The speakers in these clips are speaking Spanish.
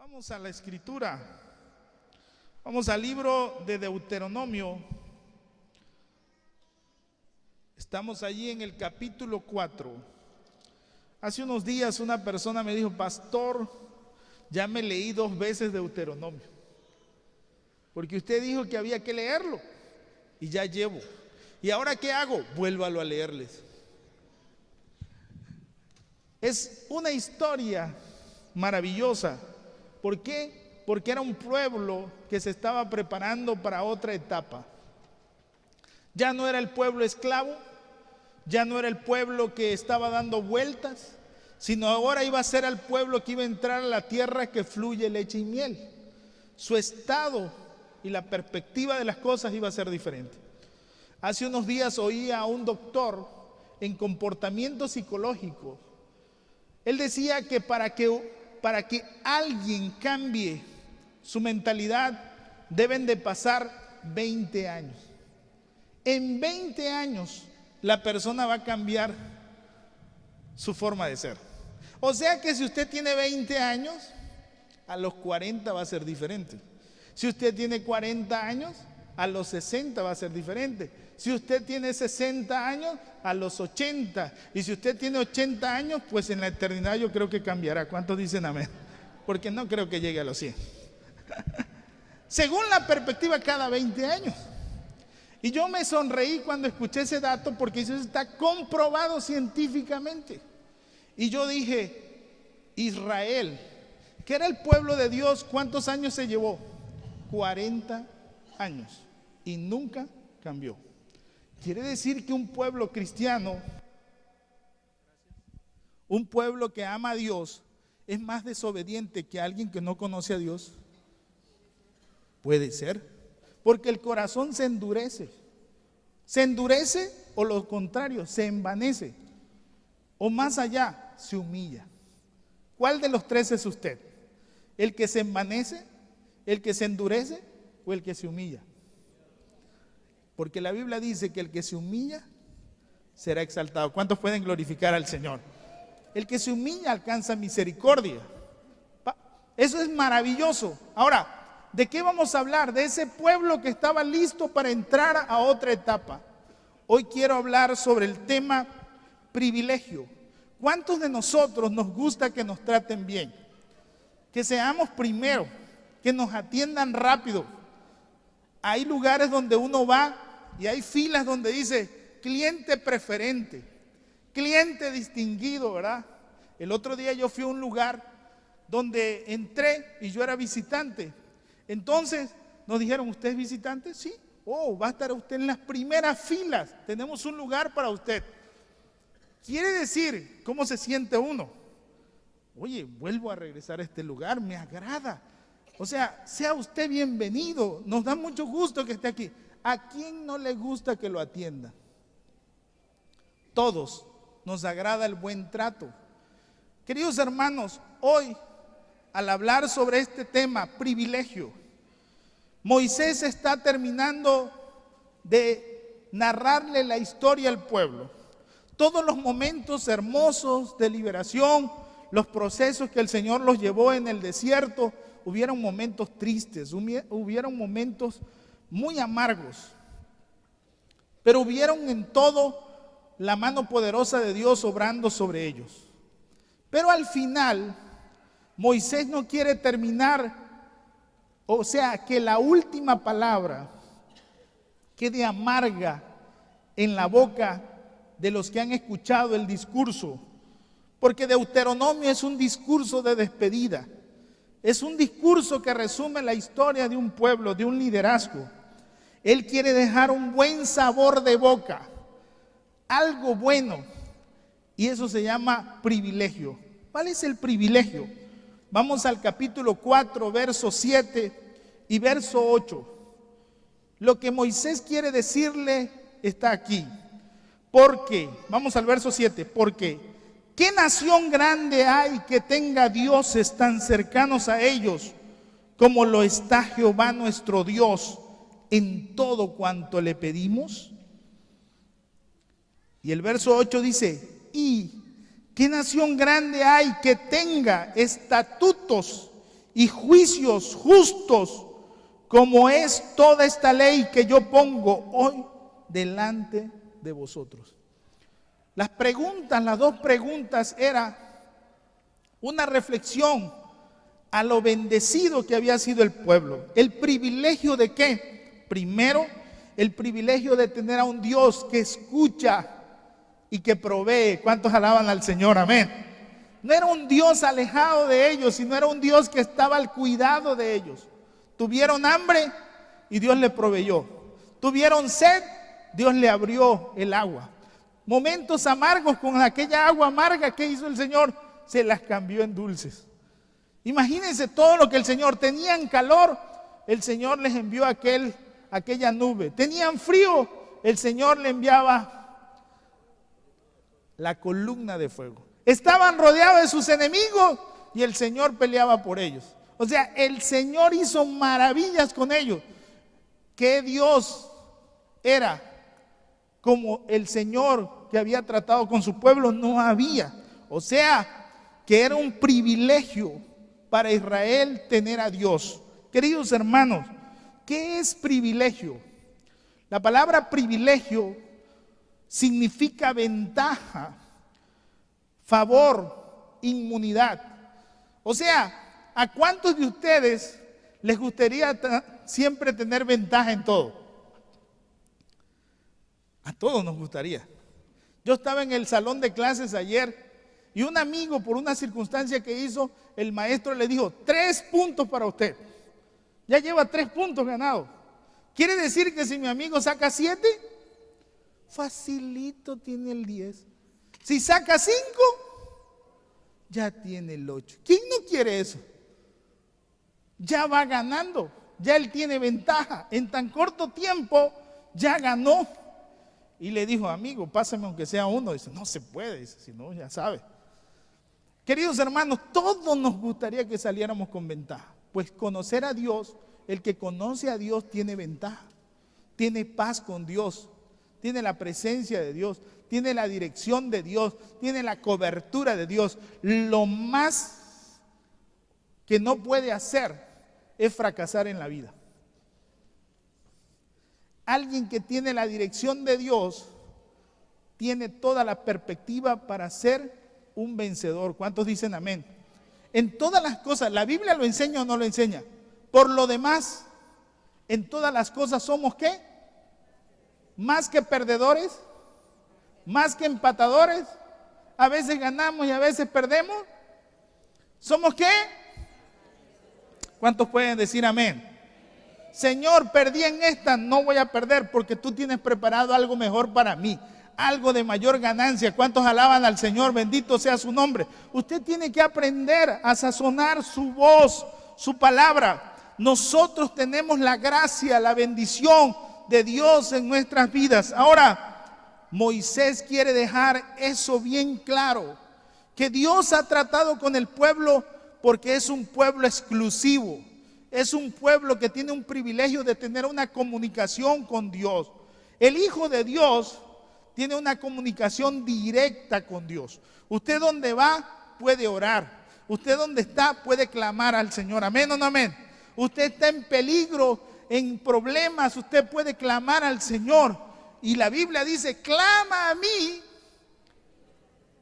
Vamos a la escritura. Vamos al libro de Deuteronomio. Estamos allí en el capítulo 4. Hace unos días una persona me dijo: pastor, ya me leí 2 veces Deuteronomio, porque usted dijo que había que leerlo y ya llevo. ¿Y ahora qué hago? Vuélvalo a leerles. Es una historia maravillosa. ¿Por qué? Porque era un pueblo que se estaba preparando para otra etapa. Ya no era el pueblo esclavo, ya no era el pueblo que estaba dando vueltas, sino ahora iba a ser el pueblo que iba a entrar a la tierra que fluye leche y miel. Su estado y la perspectiva de las cosas iba a ser diferente. Hace unos días oí a un doctor en comportamiento psicológico. Él decía que para que alguien cambie su mentalidad deben de pasar 20 años. En 20 años la persona va a cambiar su forma de ser. O sea que si usted tiene 20 años, a los 40 va a ser diferente. Si usted tiene 40 años, a los 60 va a ser diferente. Si usted tiene 60 años, a los 80. Y si usted tiene 80 años, pues en la eternidad yo creo que cambiará. ¿Cuántos dicen amén? Porque no creo que llegue a los 100. Según la perspectiva, cada 20 años. Y yo me sonreí cuando escuché ese dato, porque eso está comprobado científicamente. Y yo dije: Israel, que era el pueblo de Dios, ¿cuántos años se llevó? 40 años. Y nunca cambió. Quiere decir que un pueblo cristiano, un pueblo que ama a Dios, es más desobediente que alguien que no conoce a Dios. Puede ser, porque el corazón se endurece. Se endurece, o lo contrario, se envanece. O más allá, se humilla. ¿Cuál de los 3 es usted? ¿El que se envanece, el que se endurece o el que se humilla? Porque la Biblia dice que el que se humilla será exaltado. ¿Cuántos pueden glorificar al Señor? El que se humilla alcanza misericordia. Eso es maravilloso. Ahora, ¿de qué vamos a hablar? De ese pueblo que estaba listo para entrar a otra etapa. Hoy quiero hablar sobre el tema privilegio. ¿Cuántos de nosotros nos gusta que nos traten bien? Que seamos primero, que nos atiendan rápido. Hay lugares donde uno va y hay filas donde dice cliente preferente, cliente distinguido, ¿verdad? El otro día yo fui a un lugar donde entré y yo era visitante. Entonces nos dijeron: ¿usted es visitante? Sí. Oh, va a estar usted en las primeras filas. Tenemos un lugar para usted. Quiere decir, ¿cómo se siente uno? Oye, vuelvo a regresar a este lugar, me agrada. O sea, sea usted bienvenido. Nos da mucho gusto que esté aquí. ¿A quién no le gusta que lo atienda? Todos nos agrada el buen trato. Queridos hermanos, hoy, al hablar sobre este tema, privilegio, Moisés está terminando de narrarle la historia al pueblo. Todos los momentos hermosos de liberación, los procesos que el Señor los llevó en el desierto. Hubieron momentos tristes, hubieron momentos muy amargos, pero hubieron en todo la mano poderosa de Dios obrando sobre ellos. Pero al final, Moisés no quiere terminar, o sea, que la última palabra quede amarga en la boca de los que han escuchado el discurso, porque Deuteronomio es un discurso de despedida. Es un discurso que resume la historia de un pueblo, de un liderazgo. Él quiere dejar un buen sabor de boca, algo bueno, y eso se llama privilegio. ¿Cuál es el privilegio? Vamos al capítulo 4, verso 7 y verso 8. Lo que Moisés quiere decirle está aquí. Porque, vamos al verso 7, porque ¿qué nación grande hay que tenga dioses tan cercanos a ellos como lo está Jehová nuestro Dios en todo cuanto le pedimos? Y el verso 8 dice: ¿y qué nación grande hay que tenga estatutos y juicios justos, como es toda esta ley que yo pongo hoy delante de vosotros. Las dos preguntas era una reflexión a lo bendecido que había sido el pueblo. ¿El privilegio de qué? Primero, el privilegio de tener a un Dios que escucha y que provee. ¿Cuántos alaban al Señor? Amén. No era un Dios alejado de ellos, sino era un Dios que estaba al cuidado de ellos. Tuvieron hambre y Dios les proveyó. Tuvieron sed, Dios le abrió el agua. Momentos amargos, con aquella agua amarga que hizo el Señor, se las cambió en dulces. Imagínense todo lo que el Señor, tenían calor, el Señor les envió aquella nube. Tenían frío, el Señor le enviaba la columna de fuego. Estaban rodeados de sus enemigos y el Señor peleaba por ellos. O sea, el Señor hizo maravillas con ellos. ¿Qué Dios era como el Señor que había tratado con su pueblo? No había. O sea, que era un privilegio para Israel tener a Dios. Queridos hermanos, ¿qué es privilegio? La palabra privilegio significa ventaja, favor, inmunidad. O sea, ¿a cuántos de ustedes les gustaría siempre tener ventaja en todo? A todos nos gustaría. Yo estaba en el salón de clases ayer y un amigo, por una circunstancia que hizo, el maestro le dijo: 3 puntos para usted. Ya lleva 3 puntos ganados. ¿Quiere decir que si mi amigo saca 7, facilito tiene el 10? Si saca 5, ya tiene el 8. ¿Quién no quiere eso? Ya va ganando, ya él tiene ventaja. En tan corto tiempo ya ganó. Y le dijo: amigo, pásame aunque sea uno. Dice: no se puede, dice, si no, ya sabe. Queridos hermanos, todos nos gustaría que saliéramos con ventaja. Pues conocer a Dios, el que conoce a Dios tiene ventaja. Tiene paz con Dios, tiene la presencia de Dios, tiene la dirección de Dios, tiene la cobertura de Dios. Lo más que no puede hacer es fracasar en la vida. Alguien que tiene la dirección de Dios tiene toda la perspectiva para ser un vencedor. ¿Cuántos dicen amén? En todas las cosas, ¿la Biblia lo enseña o no lo enseña? Por lo demás, en todas las cosas somos ¿qué? Más que perdedores, más que empatadores. A veces ganamos y a veces perdemos. ¿Somos qué? ¿Cuántos pueden decir amén? Señor, perdí en esta, no voy a perder porque tú tienes preparado algo mejor para mí, algo de mayor ganancia. ¿Cuántos alaban al Señor? Bendito sea su nombre. Usted tiene que aprender a sazonar su voz, su palabra. Nosotros tenemos la gracia, la bendición de Dios en nuestras vidas. Ahora, Moisés quiere dejar eso bien claro, que Dios ha tratado con el pueblo porque es un pueblo exclusivo. Es un pueblo que tiene un privilegio de tener una comunicación con Dios. El Hijo de Dios tiene una comunicación directa con Dios. Usted donde va puede orar. Usted donde está puede clamar al Señor. Amén o no amén. Usted está en peligro, en problemas, usted puede clamar al Señor. Y la Biblia dice: clama a mí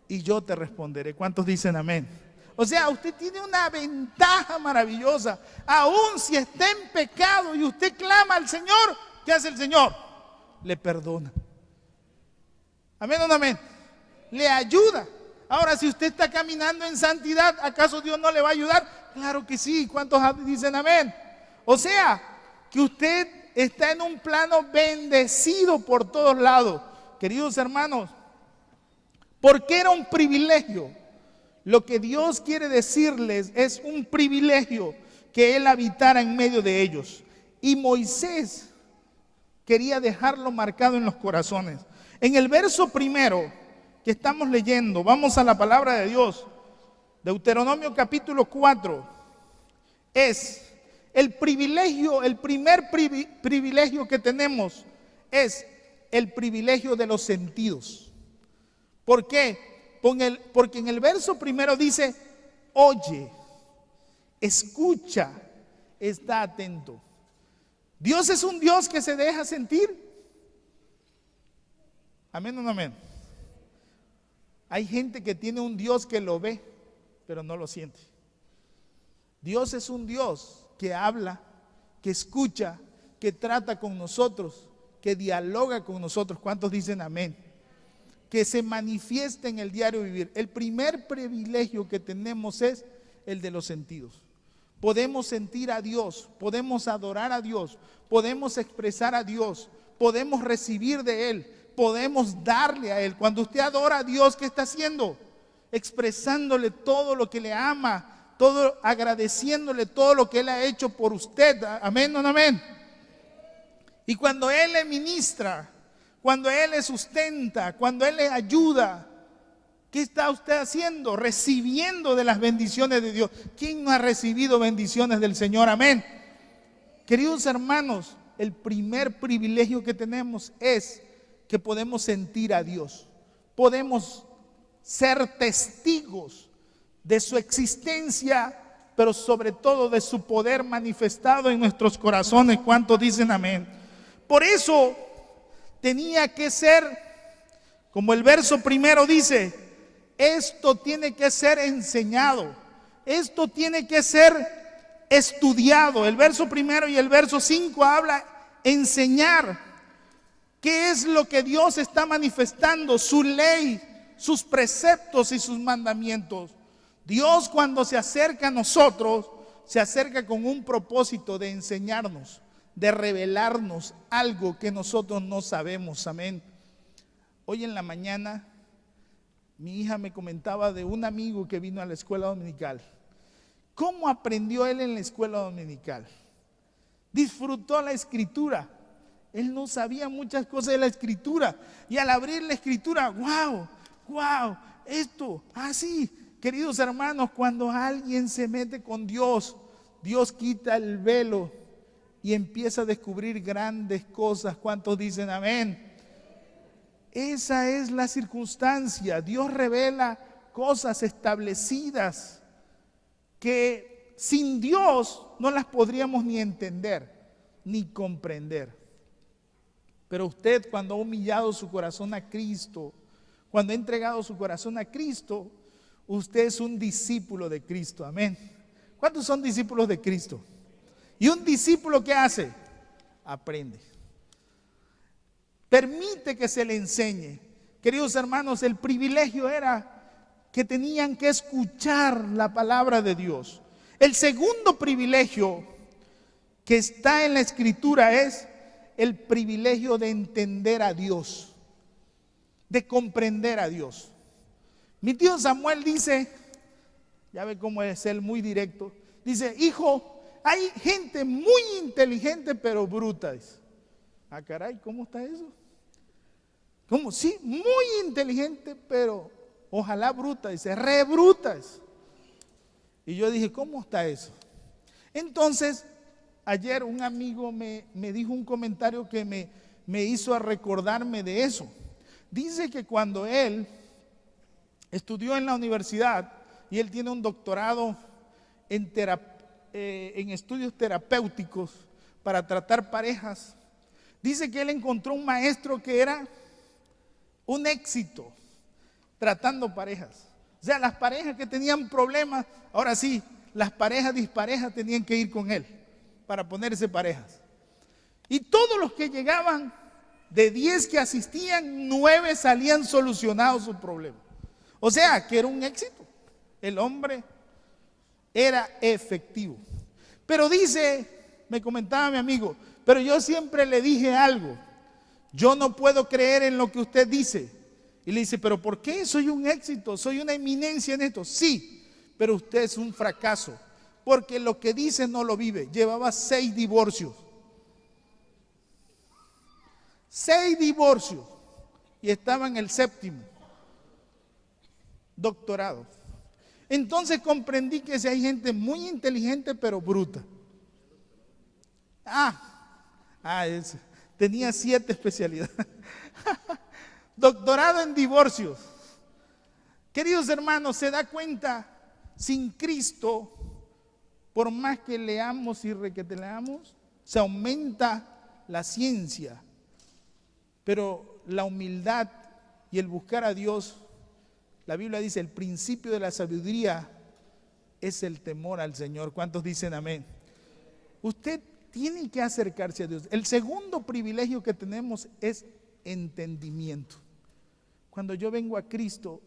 y yo te responderé. ¿Cuántos dicen amén? O sea, usted tiene una ventaja maravillosa. Aún si está en pecado y usted clama al Señor, ¿qué hace el Señor? Le perdona. Amén o no amén. Le ayuda. Ahora, si usted está caminando en santidad, ¿acaso Dios no le va a ayudar? Claro que sí. ¿Cuántos dicen amén? O sea, que usted está en un plano bendecido por todos lados. Queridos hermanos, ¿por qué era un privilegio? Lo que Dios quiere decirles es un privilegio que Él habitara en medio de ellos. Y Moisés quería dejarlo marcado en los corazones. En el verso primero que estamos leyendo, vamos a la palabra de Dios, Deuteronomio capítulo 4, es el privilegio, el primer privilegio que tenemos es el privilegio de los sentidos. ¿Por qué? Porque en el verso primero dice: oye. escucha, está atento. Dios es un Dios que se deja sentir. Amén o no amén. Hay gente que tiene un Dios que lo ve, pero no lo siente. Dios es un Dios que habla, que escucha, que trata con nosotros, que dialoga con nosotros. ¿Cuántos dicen amén? Que se manifiesta en el diario vivir. El primer privilegio que tenemos es el de los sentidos. Podemos sentir a Dios, podemos adorar a Dios, podemos expresar a Dios, podemos recibir de Él, podemos darle a Él. Cuando usted adora a Dios, ¿qué está haciendo? Expresándole todo lo que le ama, todo, agradeciéndole todo lo que Él ha hecho por usted. Amén o no amén. Y cuando Él le ministra, cuando Él le sustenta, cuando Él le ayuda, ¿qué está usted haciendo? Recibiendo de las bendiciones de Dios. ¿Quién no ha recibido bendiciones del Señor? Amén. Queridos hermanos, el primer privilegio que tenemos es que podemos sentir a Dios. Podemos ser testigos de su existencia, pero sobre todo de su poder manifestado en nuestros corazones. ¿Cuántos dicen amén? Por eso tenía que ser, como el verso primero dice, esto tiene que ser enseñado, esto tiene que ser estudiado. El verso primero y el verso 5 habla enseñar. ¿Qué es lo que Dios está manifestando? Su ley, sus preceptos y sus mandamientos. Dios, cuando se acerca a nosotros, se acerca con un propósito de enseñarnos, de revelarnos algo que nosotros no sabemos. Amén. Hoy en la mañana mi hija me comentaba de un amigo que vino a la escuela dominical. ¿Cómo aprendió él en la escuela dominical? Disfrutó la escritura. Él no sabía muchas cosas de la escritura. Y al abrir la escritura, wow, esto, así. Queridos hermanos, cuando alguien se mete con Dios, Dios quita el velo y empieza a descubrir grandes cosas. ¿Cuántos dicen amén? Esa es la circunstancia. Dios revela cosas establecidas que sin Dios no las podríamos ni entender ni comprender. Pero usted, cuando ha humillado su corazón a Cristo, cuando ha entregado su corazón a Cristo, usted es un discípulo de Cristo. Amén. ¿Cuántos son discípulos de Cristo? ¿Y un discípulo qué hace? Aprende. Permite que se le enseñe. Queridos hermanos, el privilegio era que tenían que escuchar la palabra de Dios. El segundo privilegio que está en la escritura es el privilegio de entender a Dios, de comprender a Dios. Mi tío Samuel dice, ya ve cómo es él, muy directo, dice: hijo, hay gente muy inteligente pero bruta. Dice. Ah, caray, ¿cómo está eso? ¿Cómo? Sí, muy inteligente pero ojalá bruta, dice, re brutas. Y yo dije, ¿cómo está eso? Entonces, ayer un amigo me dijo un comentario que me hizo recordarme de eso. Dice que cuando él estudió en la universidad y él tiene un doctorado en estudios terapéuticos para tratar parejas, dice que él encontró un maestro que era un éxito tratando parejas. O sea, las parejas que tenían problemas, ahora sí, las parejas disparejas tenían que ir con él para ponerse parejas. Y todos los que llegaban, de 10 que asistían, 9 salían solucionados su problema. O sea, que era un éxito. El hombre era efectivo. Pero dice, me comentaba mi amigo, pero yo siempre le dije algo: yo no puedo creer en lo que usted dice. Y le dice, ¿pero por qué? Soy un éxito, soy una eminencia en esto. Sí, pero usted es un fracaso, porque lo que dice no lo vive. Llevaba 6 divorcios. 6 divorcios. Y estaba en el 7º. Doctorado. Entonces comprendí que si hay gente muy inteligente pero bruta. Tenía 7 especialidades. Doctorado en divorcios. Queridos hermanos, se da cuenta, sin Cristo por más que leamos y requete leamos, se aumenta la ciencia. Pero la humildad y el buscar a Dios, la Biblia dice, el principio de la sabiduría es el temor al Señor. ¿Cuántos dicen amén? Usted tiene que acercarse a Dios. El segundo privilegio que tenemos es entendimiento. Cuando yo vengo a Cristo,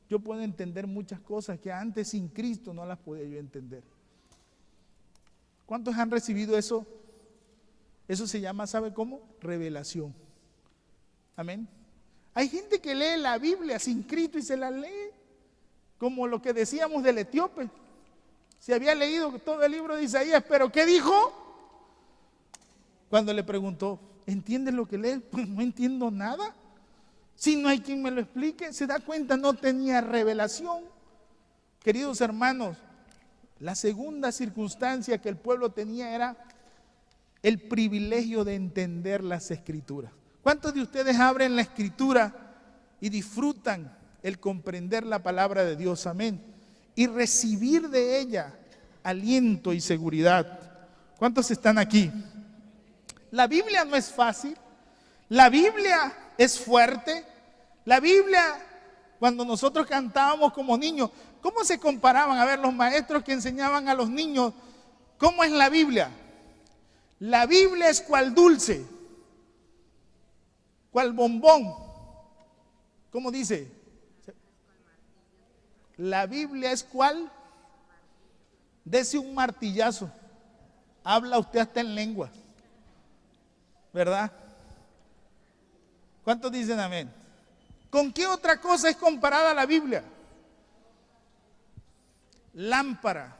yo puedo entender muchas cosas que antes sin Cristo no las podía yo entender. ¿Cuántos han recibido eso? Eso se llama, ¿sabe cómo? Revelación. Amén. Hay gente que lee la Biblia sin Cristo y se la lee, como lo que decíamos del etíope. Se había leído todo el libro de Isaías, pero ¿qué dijo? Cuando le preguntó, ¿entiendes lo que lees? Pues no entiendo nada. Si no hay quien me lo explique, se da cuenta, no tenía revelación. Queridos hermanos, la segunda circunstancia que el pueblo tenía era el privilegio de entender las Escrituras. ¿Cuántos de ustedes abren la Escritura y disfrutan el comprender la palabra de Dios? Amén. Y recibir de ella aliento y seguridad. ¿Cuántos están aquí? La Biblia no es fácil. La Biblia es fuerte. La Biblia, cuando nosotros cantábamos como niños, ¿cómo se comparaban? A ver, los maestros que enseñaban a los niños, ¿cómo es la Biblia? La Biblia es cual dulce, cual bombón. ¿Cómo dice? La Biblia es cual, dese un martillazo. Habla usted hasta en lengua, ¿verdad? ¿Cuántos dicen amén? ¿Con qué otra cosa es comparada la Biblia? Lámpara.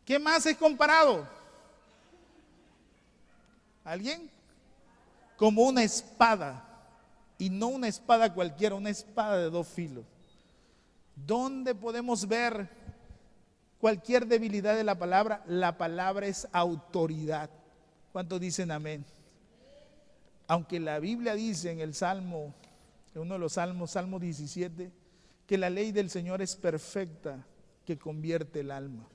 ¿Qué más es comparado? ¿Alguien? Como una espada. Y no una espada cualquiera, una espada de 2 filos. ¿Dónde podemos ver cualquier debilidad de la palabra? La palabra es autoridad. ¿Cuántos dicen amén? Aunque la Biblia dice en el Salmo, en uno de los Salmos, Salmo 17, que la ley del Señor es perfecta, que convierte el alma.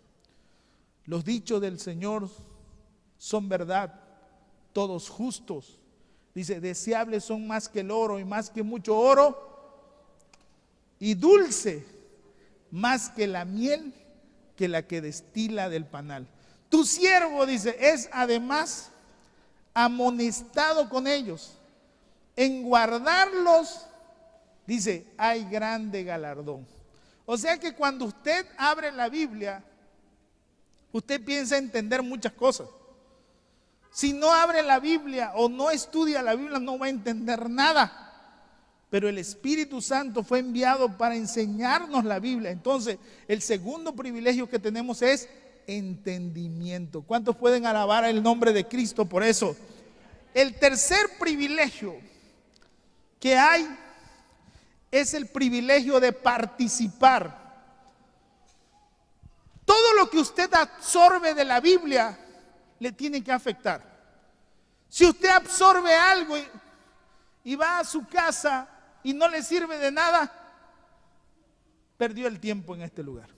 Los dichos del Señor son verdad, todos justos. Dice, deseables son más que el oro y más que mucho oro, y dulce más que la miel, que la que destila del panal. Tu siervo, dice, es además amonestado con ellos. En guardarlos, dice, hay grande galardón. O sea que cuando usted abre la Biblia, usted piensa entender muchas cosas. Si no abre la Biblia o no estudia la Biblia, no va a entender nada. Pero el Espíritu Santo fue enviado para enseñarnos la Biblia. Entonces, el segundo privilegio que tenemos es entendimiento. ¿Cuántos pueden alabar el nombre de Cristo por eso? El tercer privilegio que hay es el privilegio de participar. Todo lo que usted absorbe de la Biblia le tiene que afectar. Si usted absorbe algo y va a su casa y no le sirve de nada, perdió el tiempo en este lugar.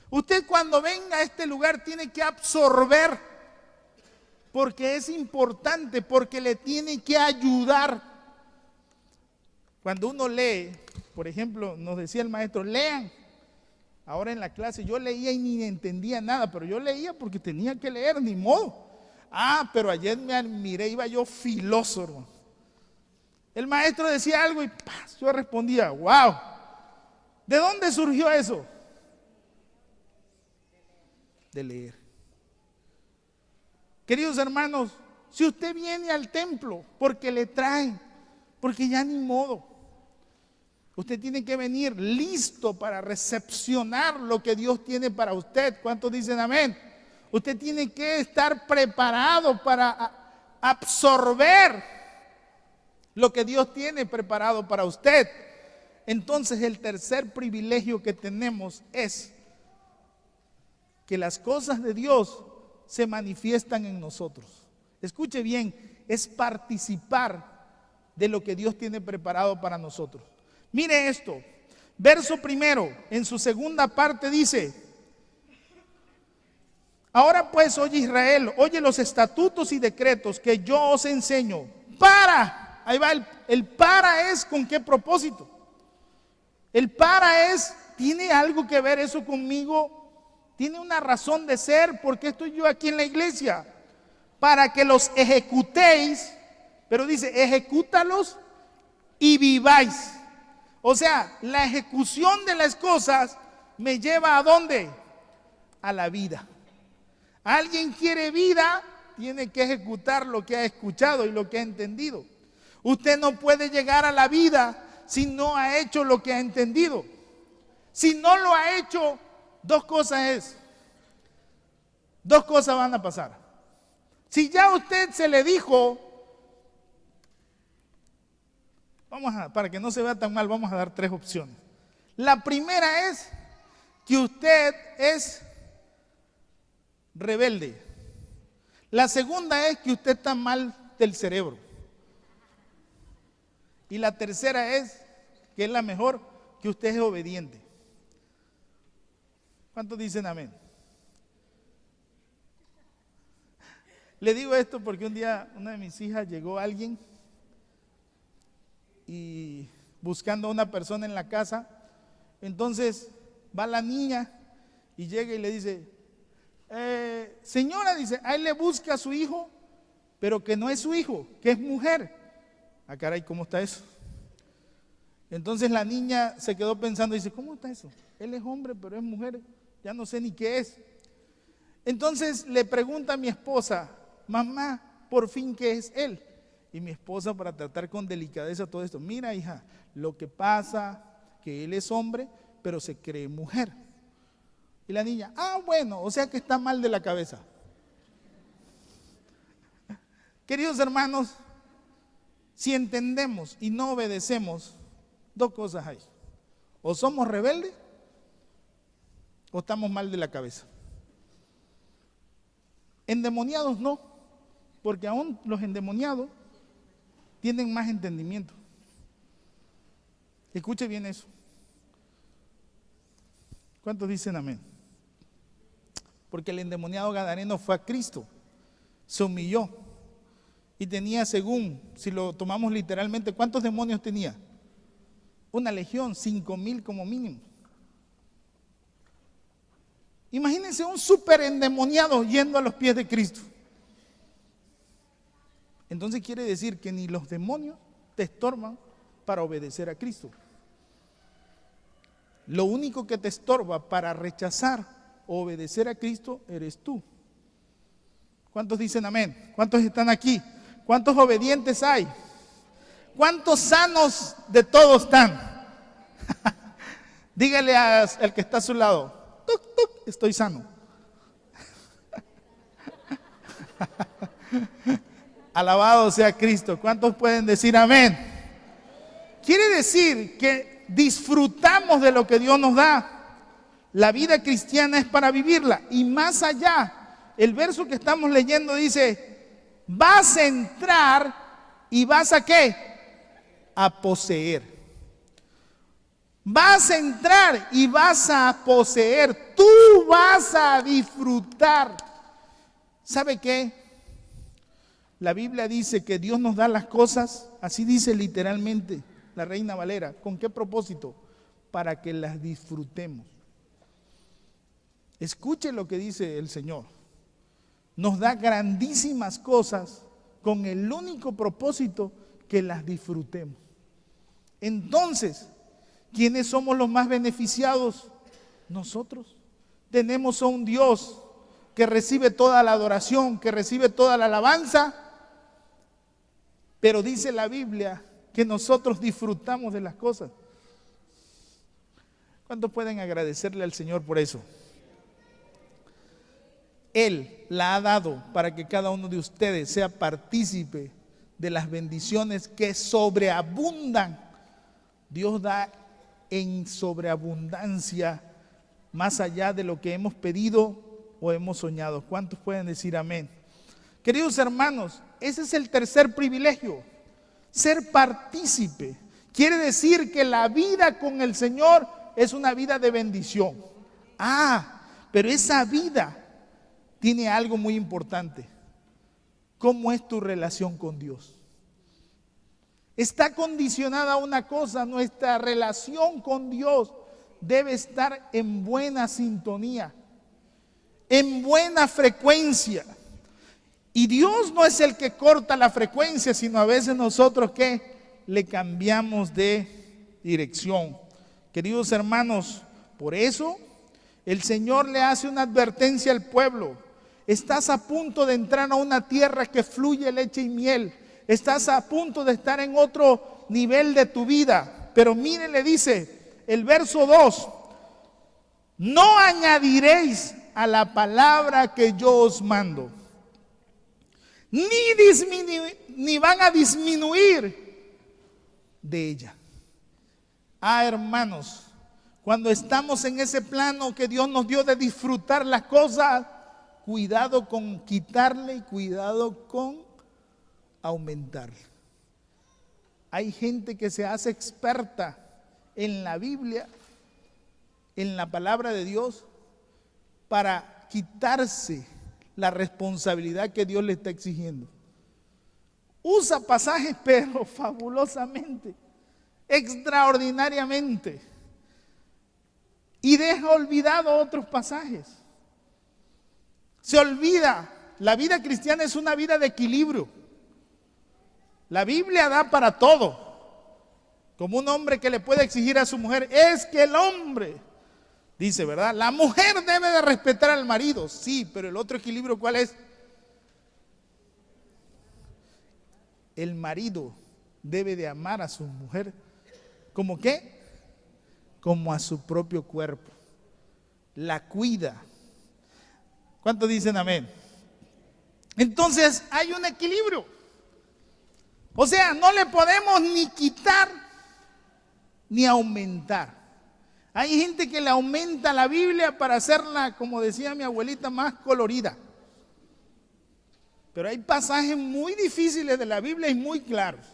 Usted cuando venga a este lugar tiene que absorber, porque es importante, porque le tiene que ayudar. Cuando uno lee, por ejemplo, nos decía el maestro, lean. Ahora en la clase yo leía y ni entendía nada, pero yo leía porque tenía que leer, ni modo. Pero ayer me admiré, iba yo filoso, hermano. El maestro decía algo y yo respondía, wow. ¿De dónde surgió eso? De leer. Queridos hermanos, si usted viene al templo porque le traen, porque ya ni modo, usted tiene que venir listo para recepcionar lo que Dios tiene para usted. ¿Cuántos dicen amén? Usted tiene que estar preparado para absorber lo que Dios tiene preparado para usted. Entonces, el tercer privilegio que tenemos es que las cosas de Dios se manifiestan en nosotros. Escuche bien, es participar de lo que Dios tiene preparado para nosotros. Mire esto, verso primero, en su segunda parte dice, Ahora pues, oye Israel, oye los estatutos y decretos que yo os enseño. Ahí va el para es con qué propósito. El para es, ¿tiene algo que ver eso conmigo? ¿Tiene una razón de ser? ¿Por qué estoy yo aquí en la iglesia? Para que los ejecutéis, pero dice, ejecútalos y viváis. O sea, la ejecución de las cosas me lleva ¿a dónde? A la vida. Alguien quiere vida, tiene que ejecutar lo que ha escuchado y lo que ha entendido. Usted no puede llegar a la vida si no ha hecho lo que ha entendido. Si no lo ha hecho, dos cosas van a pasar. Si ya a usted se le dijo, para que no se vea tan mal, vamos a dar 3 opciones. La primera es que usted es rebelde. La segunda es que usted está mal del cerebro. Y la tercera es, que es la mejor, que usted es obediente. ¿Cuántos dicen amén? Le digo esto porque un día una de mis hijas llegó alguien y buscando a una persona en la casa. Entonces va la niña y llega y le dice, señora, dice, ahí le busca a su hijo, pero que no es su hijo, que es mujer. Ah, caray, ¿cómo está eso? Entonces la niña se quedó pensando y dice, ¿cómo está eso? Él es hombre, pero es mujer, ya no sé ni qué es. Entonces le pregunta a mi esposa, mamá, por fin, ¿qué es él? Y mi esposa, para tratar con delicadeza todo esto, mira, hija, lo que pasa que él es hombre, pero se cree mujer. Y la niña, bueno, o sea que está mal de la cabeza. Queridos hermanos, si entendemos y no obedecemos, 2 cosas hay. O somos rebeldes o estamos mal de la cabeza. Endemoniados no, porque aún los endemoniados tienen más entendimiento. Escuche bien eso. ¿Cuántos dicen amén? Porque el endemoniado gadareno fue a Cristo, se humilló y tenía, según, si lo tomamos literalmente, ¿cuántos demonios tenía? Una legión, 5,000 como mínimo. Imagínense un súper endemoniado yendo a los pies de Cristo. Entonces quiere decir que ni los demonios te estorban para obedecer a Cristo. Lo único que te estorba para rechazar o obedecer a Cristo eres tú. ¿Cuántos dicen amén? ¿Cuántos están aquí? ¿Cuántos obedientes hay? ¿Cuántos sanos de todos están? Dígale al que está a su lado, tuc, tuc, estoy sano. Alabado sea Cristo. ¿Cuántos pueden decir amén? Quiere decir que disfrutamos de lo que Dios nos da. La vida cristiana es para vivirla. Y más allá, el verso que estamos leyendo dice, vas a entrar y vas a ¿qué? A poseer. Vas a entrar y vas a poseer. Tú vas a disfrutar. ¿Sabe qué? La Biblia dice que Dios nos da las cosas, así dice literalmente la Reina Valera. ¿Con qué propósito? Para que las disfrutemos. Escuche lo que dice el Señor. Nos da grandísimas cosas con el único propósito que las disfrutemos. Entonces, ¿quiénes somos los más beneficiados? Nosotros. Tenemos a un Dios que recibe toda la adoración, que recibe toda la alabanza, pero dice la Biblia que nosotros disfrutamos de las cosas. ¿Cuántos pueden agradecerle al Señor por eso? Él la ha dado para que cada uno de ustedes sea partícipe de las bendiciones que sobreabundan. Dios da en sobreabundancia, más allá de lo que hemos pedido o hemos soñado. ¿Cuántos pueden decir amén? Queridos hermanos, ese es el tercer privilegio, ser partícipe. Quiere decir que la vida con el Señor es una vida de bendición. Pero esa vida tiene algo muy importante. ¿Cómo es tu relación con Dios? Está condicionada a una cosa: nuestra relación con Dios debe estar en buena sintonía, en buena frecuencia. Y Dios no es el que corta la frecuencia, sino a veces nosotros que le cambiamos de dirección. Queridos hermanos, por eso el Señor le hace una advertencia al pueblo. Estás a punto de entrar a una tierra que fluye leche y miel. Estás a punto de estar en otro nivel de tu vida. Pero mire, le dice el verso 2: no añadiréis a la palabra que yo os mando, ni van a disminuir de ella. Hermanos, cuando estamos en ese plano que Dios nos dio de disfrutar las cosas, cuidado con quitarle y cuidado con aumentarle. Hay gente que se hace experta en la Biblia, en la palabra de Dios, para quitarse la responsabilidad que Dios le está exigiendo. Usa pasajes pero fabulosamente, extraordinariamente, y deja olvidado otros pasajes. Se olvida. La vida cristiana es una vida de equilibrio. La Biblia da para todo. Como un hombre que le puede exigir a su mujer, es que el hombre, dice, ¿verdad? La mujer debe de respetar al marido. Sí, pero el otro equilibrio, ¿cuál es? El marido debe de amar a su mujer. ¿Cómo qué? Como a su propio cuerpo. La cuida. ¿Cuántos dicen amén? Entonces hay un equilibrio. O sea, no le podemos ni quitar ni aumentar. Hay gente que le aumenta la Biblia para hacerla, como decía mi abuelita, más colorida. Pero hay pasajes muy difíciles de la Biblia y muy claros,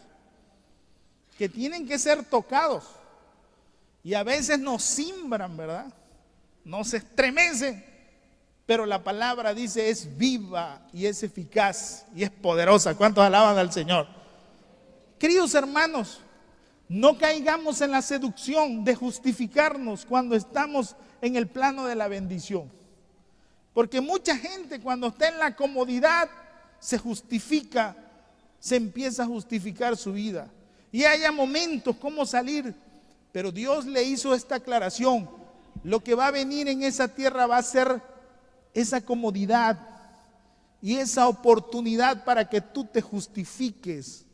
que tienen que ser tocados. Y a veces nos simbran, ¿verdad? Nos estremecen. Pero la palabra dice es viva y es eficaz y es poderosa. ¿Cuántos alaban al Señor? Queridos hermanos, no caigamos en la seducción de justificarnos cuando estamos en el plano de la bendición. Porque mucha gente cuando está en la comodidad se justifica, se empieza a justificar su vida. Y haya momentos como salir, pero Dios le hizo esta aclaración: lo que va a venir en esa tierra va a ser esa comodidad y esa oportunidad para que tú te justifiques.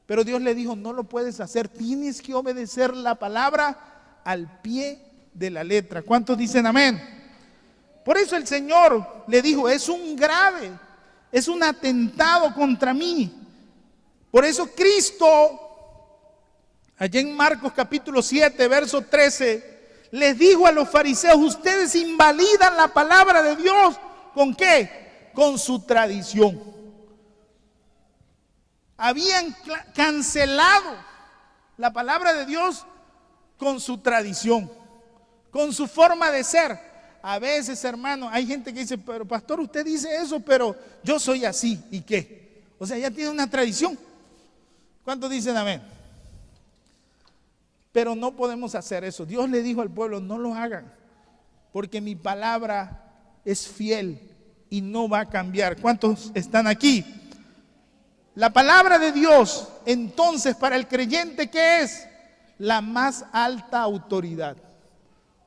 Pero Dios le dijo: no lo puedes hacer, tienes que obedecer la palabra al pie de la letra. ¿Cuántos dicen amén? Por eso el Señor le dijo: es un atentado contra mí. Por eso Cristo, allá en Marcos capítulo 7, verso 13, les dijo a los fariseos: ustedes invalidan la palabra de Dios. ¿Con qué? Con su tradición. Habían cancelado la palabra de Dios con su tradición, con su forma de ser. A veces, hermano, hay gente que dice: pero pastor, usted dice eso, pero yo soy así. ¿Y qué? O sea, ya tiene una tradición. ¿Cuántos dicen amén? Pero no podemos hacer eso. Dios le dijo al pueblo: no lo hagan, porque mi palabra es fiel y no va a cambiar. ¿Cuántos están aquí? La palabra de Dios, entonces, para el creyente, ¿qué es? La más alta autoridad.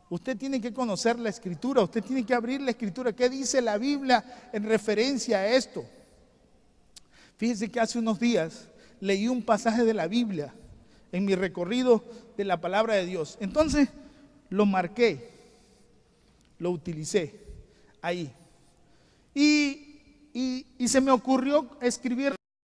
Usted tiene que conocer la Escritura, usted tiene que abrir la Escritura. ¿Qué dice la Biblia en referencia a esto? Fíjese que hace unos días leí un pasaje de la Biblia en mi recorrido de la palabra de Dios. Entonces lo marqué, lo utilicé ahí. Y se me ocurrió escribir